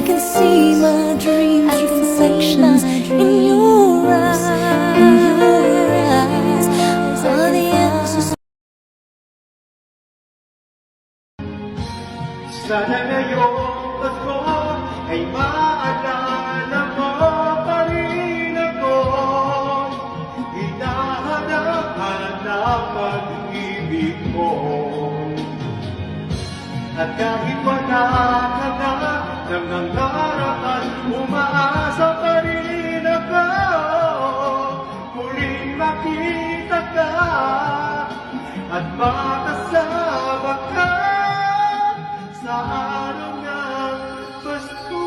can see my dreams reflections in your eyes. All the answers. Sana ngayong Pasko ay maalala mo pa rin ako. Hinahanap pag-ibig mo. At kahit wala ka na, nangangarap at umaasa pa rin ako. Muling makita ka at makasama ka sa araw ng Pasko.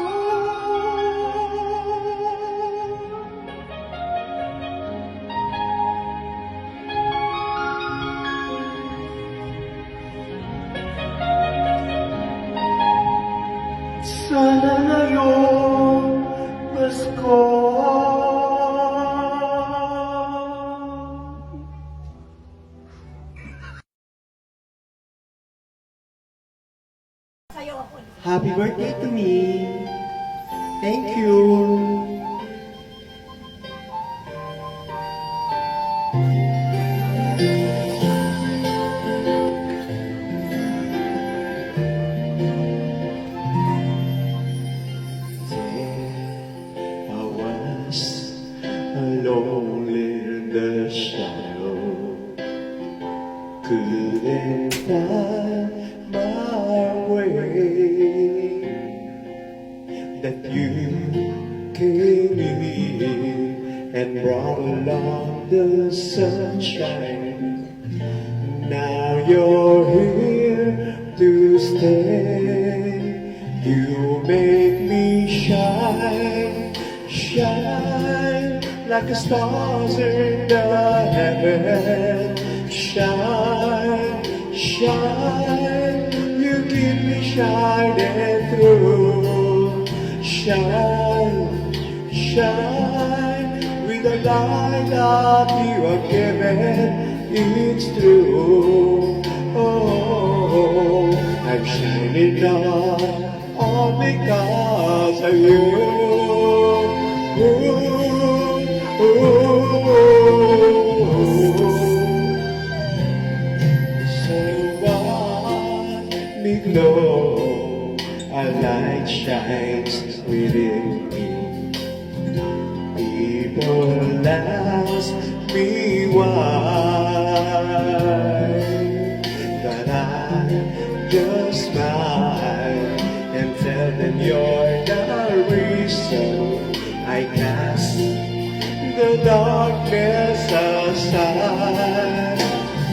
Sana ngayong Pasko Happy birthday to me. Thank you. I was alone in the shadow, couldn't find my way. That you came in and brought along the sunshine. Now you're here to stay. You make me shine, shine like the stars in the heaven. Shine, shine, you keep me shining through. Shine, shine with the light that you are given. It's true. Oh, I'm shining all because of you. So watch me glow, a light shines within me. People ask me why, but I just smile and tell them you're the reason. I cast the darkness aside.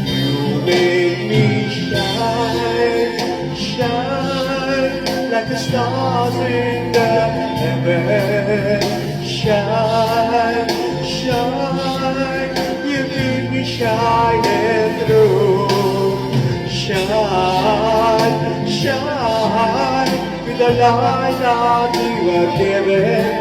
You make me shine, shine like the stars in the heaven. Shine, shine, you keep me shining through. Shine, shine with the light that you have given.